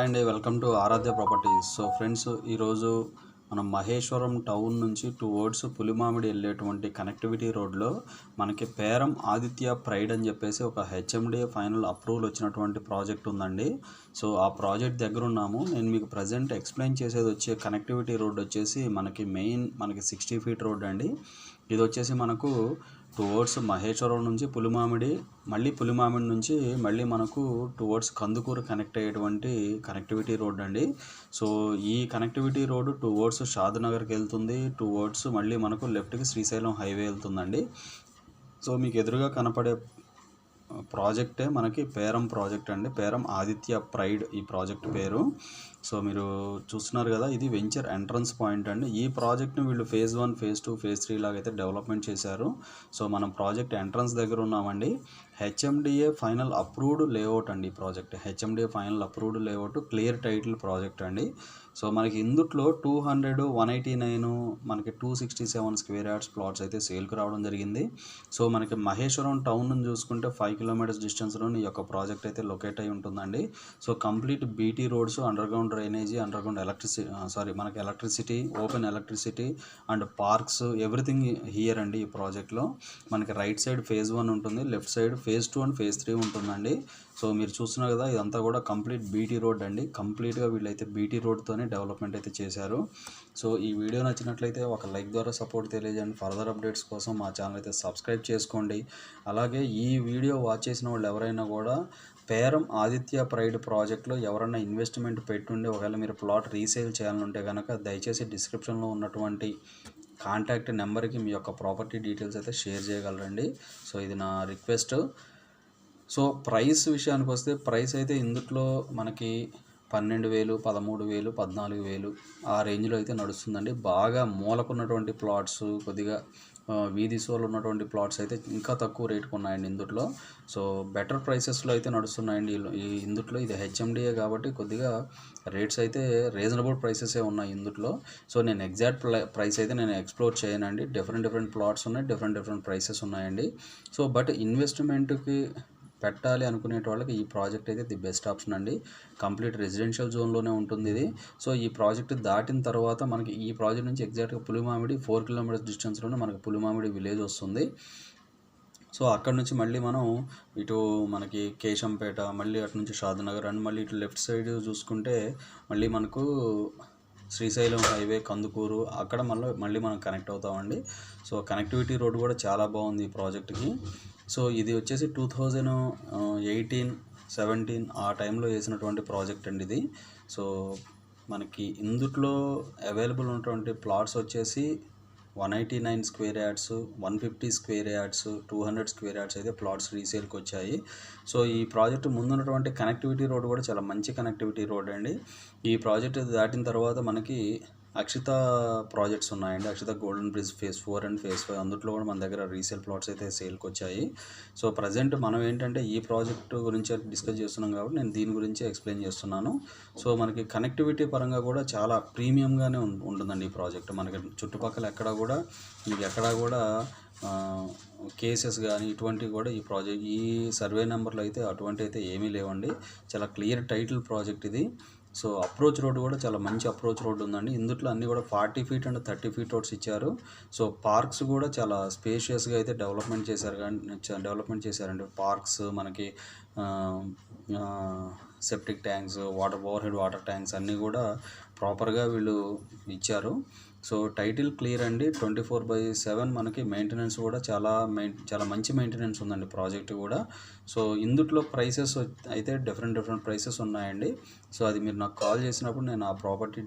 అండి, welcome to Aaradhya properties. So friends, ఈరోజు మనం మహేశ్వరం టౌన్ నుంచి టువర్డ్స్ పులిమామిడి వెళ్ళేటువంటి కనెక్టివిటీ రోడ్లో మనకి పేరం ఆదిత్య ప్రైడ్ అని చెప్పేసి ఒక హెచ్ఎండిఏ ఫైనల్ అప్రూవల్ వచ్చినటువంటి ప్రాజెక్ట్ ఉందండి. సో ఆ ప్రాజెక్ట్ దగ్గర ఉన్నాము. నేను మీకు ప్రజెంట్ ఎక్స్ప్లెయిన్ చేసేది వచ్చే కనెక్టివిటీ రోడ్ వచ్చేసి మనకి 60 ఫీట్ రోడ్ అండి. ఇది వచ్చేసి మనకు టువర్డ్స్ మహేశ్వరం నుంచి పులిమామిడి, మళ్ళీ పులిమామిడి నుంచి మళ్ళీ మనకు టువర్డ్స్ కందుకూరు కనెక్ట్ అయ్యేటువంటి కనెక్టివిటీ రోడ్ అండి. సో ఈ కనెక్టివిటీ రోడ్ టువర్డ్స్ షాద్నగర్కి వెళ్తుంది, టువర్డ్స్ మళ్ళీ మనకు లెఫ్ట్కి శ్రీశైలం హైవే వెళ్తుందండి. సో మీకు ఎదురుగా కనపడే ప్రాజెక్టే మనకి పేరం ప్రాజెక్ట్ అండి. పేరం ఆదిత్య ప్రైడ్ ఈ ప్రాజెక్ట్ పేరు. సో మీరు చూస్తున్నారు కదా, ఇది వెంచర్ ఎంట్రన్స్ పాయింట్ అండి. ఈ ప్రాజెక్ట్ని వీళ్ళు ఫేజ్ 1, ఫేజ్ 2, ఫేజ్ 3 లాగైతే డెవలప్మెంట్ చేశారు. సో మనం ప్రాజెక్ట్ ఎంట్రన్స్ దగ్గర ఉన్నామండి. హెచ్ఎండిఏ ఫైనల్ అప్రూవ్డ్ లేఅవుట్ అండి ఈ project. HMDA final approved layout, clear title project అండి. సో మనకి ఇందుట్లో 200, 189, మనకి 267 స్క్వేర్ యార్డ్స్ ప్లాట్స్ అయితే సేల్కి రావడం జరిగింది. సో మనకి మహేశ్వరం టౌన్ నుంచి చూసుకుంటే 5 కిలోమీటర్స్ డిస్టెన్స్లో ఈ యొక్క ప్రాజెక్ట్ అయితే లొకేట్ అయి ఉంటుందండి. So complete BT roads, underground drainage, underground మనకి electricity, open electricity and parks, everything here అండి ఈ ప్రాజెక్ట్లో. మనకి రైట్ సైడ్ ఫేజ్ 1 ఉంటుంది, left side phase 2 and phase 3 ఉంటుందండి. సో మీరు చూస్తున్నారు కదా, ఇదంతా కూడా కంప్లీట్ బీటీ రోడ్ అండి. కంప్లీట్గా వీళ్ళైతే బీటీ రోడ్తోనే డెవలప్మెంట్ అయితే చేశారు. సో ఈ వీడియో నచ్చినట్లయితే ఒక లైక్ ద్వారా సపోర్ట్ తెలియజేయండి. ఫర్దర్ అప్డేట్స్ కోసం మా ఛానల్ అయితే సబ్స్క్రైబ్ చేసుకోండి. అలాగే ఈ వీడియో వాచ్ చేసిన వాళ్ళు ఎవరైనా కూడా పేరం ఆదిత్య ప్రైడ్ ప్రాజెక్ట్లో ఎవరైనా ఇన్వెస్ట్మెంట్ పెట్టుండి ఒకవేళ మీరు ప్లాట్ రీసేల్ చేయాలనుంటే కనుక దయచేసి డిస్క్రిప్షన్లో ఉన్నటువంటి కాంటాక్ట్ నెంబర్కి మీ యొక్క ప్రాపర్టీ డీటెయిల్స్ అయితే షేర్ చేయగలరండి. సో ఇది నా రిక్వెస్ట్. సో ప్రైస్ విషయానికి వస్తే, ప్రైస్ అయితే ఇందుట్లో మనకి 12,000, 13,000, 14,000 ఆ రేంజ్లో అయితే నడుస్తుందండి. బాగా మూలకున్నటువంటి ప్లాట్స్, కొద్దిగా వీధి సోలు ఉన్నటువంటి ప్లాట్స్ అయితే ఇంకా తక్కువ రేటుకు ఉన్నాయండి ఇందుట్లో. సో బెటర్ ప్రైసెస్లో అయితే నడుస్తున్నాయండి ఇందుట్లో. ఇది హెచ్ఎండిఏ కాబట్టి కొద్దిగా రేట్స్ అయితే రీజనబుల్ ప్రైసెసే ఉన్నాయి ఇందుట్లో. సో నేను ఎగ్జాక్ట్ ప్రైస్ అయితే నేను ఎక్స్ప్లోర్ చేయనండి. డిఫరెంట్ ప్లాట్స్ ఉన్నాయి, డిఫరెంట్ ప్రైసెస్ ఉన్నాయండి. సో బట్ ఇన్వెస్ట్మెంట్కి పెట్టాలి అనుకునే వాళ్ళకి ఈ ప్రాజెక్ట్ అయితే ది బెస్ట్ ఆప్షన్ అండి. కంప్లీట్ రెసిడెన్షియల్ జోన్లోనే ఉంటుంది ఇది. సో ఈ ప్రాజెక్ట్ దాటిన తర్వాత మనకి ఈ ప్రాజెక్ట్ నుంచి ఎగ్జాక్ట్గా పులిమామిడి 4 కిలోమీటర్స్ డిస్టెన్స్లోనే మనకి పులిమామిడి విలేజ్ వస్తుంది. సో అక్కడ నుంచి మళ్ళీ మనం ఇటు మనకి కేశంపేట, మళ్ళీ అటు నుంచి షాద్నగర్ అండ్ మళ్ళీ ఇటు లెఫ్ట్ సైడ్ చూసుకుంటే మళ్ళీ మనకు శ్రీశైలం హైవే, కందుకూరు, అక్కడ మళ్ళీ మనం కనెక్ట్ అవుతామండి. సో కనెక్టివిటీ రోడ్ కూడా చాలా బాగుంది ఈ ప్రాజెక్ట్కి. సో ఇది వచ్చేసి 2018, 17 ఆ టైంలో వేసినటువంటి ప్రాజెక్ట్ అండి ఇది. సో మనకి ఇందుట్లో అవైలబుల్ ఉన్నటువంటి ప్లాట్స్ వచ్చేసి 189 square yards, 150 square yards, 200 square yards అయితే ప్లాట్స్ రీసేల్కి వచ్చాయి. సో ఈ ప్రాజెక్టు ముందున్నటువంటి కనెక్టివిటీ రోడ్ కూడా చాలా మంచి కనెక్టివిటీ రోడ్ అండి. ఈ ప్రాజెక్ట్ దాటిన తర్వాత మనకి అక్షిత ప్రాజెక్ట్స్ ఉన్నాయండి. Akshita Golden Bridge phase 4 and phase 5 అందులో కూడా మన దగ్గర రీసేల్ ప్లాట్స్ అయితే సేల్కి వచ్చాయి. సో ప్రజెంట్ మనం ఏంటంటే ఈ ప్రాజెక్ట్ గురించి డిస్కస్ చేస్తున్నాం కాబట్టి నేను దీని గురించి ఎక్స్ప్లెయిన్ చేస్తున్నాను. సో మనకి కనెక్టివిటీ పరంగా కూడా చాలా ప్రీమియంగానే ఉంటుందండి ఈ ప్రాజెక్ట్. మనకి చుట్టుపక్కల ఎక్కడా కూడా కేసెస్ కానీ ఇటువంటివి కూడా ఈ సర్వే నెంబర్లో అయితే అటువంటి అయితే ఏమీ లేవండి. చాలా క్లియర్ టైటిల్ ప్రాజెక్ట్ ఇది. సో అప్రోచ్ రోడ్ కూడా చాలా మంచి అప్రోచ్ రోడ్ ఉందండి. ఇందుట్లో అన్నీ కూడా 40 ఫీట్ అండ్ 30 ఫీట్ రోడ్స్ ఇచ్చారు. సో పార్క్స్ కూడా చాలా స్పేషియస్గా అయితే డెవలప్మెంట్ చేశారండి. పార్క్స్ మనకి septic tanks, over head water tanks అన్నీ కూడా ప్రాపర్గా వీళ్ళు ఇచ్చారు. సో టైటిల్ క్లియర్ అండి. 24/7 మనకి మెయింటెనెన్స్ కూడా చాలా మంచి మెయింటెనెన్స్ ఉందండి ప్రాజెక్ట్ కూడా. సో ఇందుట్లో ప్రైసెస్ అయితే డిఫరెంట్ ప్రైసెస్ ఉన్నాయండి. సో అది మీరు నాకు కాల్ చేసినప్పుడు నేను ఆ ప్రాపర్టీ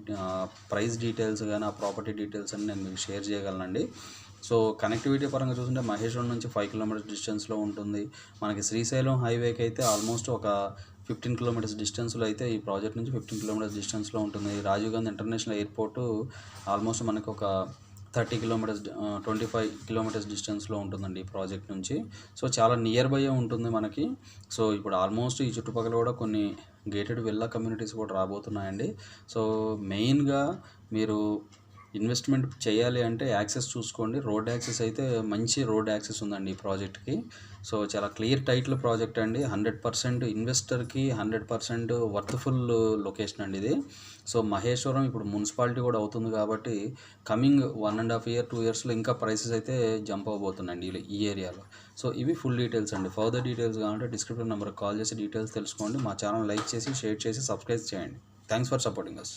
ప్రైస్ డీటెయిల్స్ కానీ ఆ ప్రాపర్టీ డీటెయిల్స్ అని నేను మీకు షేర్ చేయగలనండి. సో కనెక్టివిటీ పరంగా చూస్తుంటే మహేశ్వరం నుంచి 5 కిలోమీటర్స్ డిస్టెన్స్లో ఉంటుంది. మనకి శ్రీశైలం హైవేకి అయితే ఆల్మోస్ట్ ఒక 15 కిలోమీటర్స్ డిస్టెన్స్లో అయితే ఈ ప్రాజెక్ట్ నుంచి 15 కిలోమీటర్స్ డిస్టెన్స్లో ఉంటుంది. Rajiv Gandhi International Airport almost మనకు ఒక 25 కిలోమీటర్స్ డిస్టెన్స్లో ఉంటుందండి ఈ ప్రాజెక్ట్ నుంచి. సో చాలా నియర్ బై ఉంటుంది మనకి. సో ఇప్పుడు ఆల్మోస్ట్ ఈ చుట్టుపక్కల కూడా కొన్ని గేటెడ్ విల్లా కమ్యూనిటీస్ కూడా రాబోతున్నాయండి. సో మెయిన్గా మీరు ఇన్వెస్ట్మెంట్ చేయాలి అంటే యాక్సెస్ చూసుకోండి. రోడ్ యాక్సెస్ అయితే మంచి రోడ్ యాక్సెస్ ఉందండి ఈ ప్రాజెక్ట్కి. సో చాలా క్లియర్ టైటిల్ ప్రాజెక్ట్ అండి. 100% ఇన్వెస్టర్కి 100% వర్త్ఫుల్ లొకేషన్ అండి ఇది. సో మహేశ్వరం ఇప్పుడు మున్సిపాలిటీ కూడా అవుతుంది కాబట్టి కమింగ్ 1.5 ఇయర్ 2 ఇయర్స్లో ఇంకా ప్రైసెస్ అయితే జంప్ అవబోతున్నాయండి ఈ ఏరియాలో. సో ఇవి ఫుల్ డీటెయిల్స్ అండి. ఫర్దర్ డీటెయిల్స్ కావాలంటే డిస్క్రిప్షన్ నెంబర్కి కాల్ చేసి డీటెయిల్స్ తెలుసుకోండి. మా ఛానల్ లైక్ చేసి షేర్ చేసి సబ్స్క్రైబ్ చేయండి. Thanks for supporting us.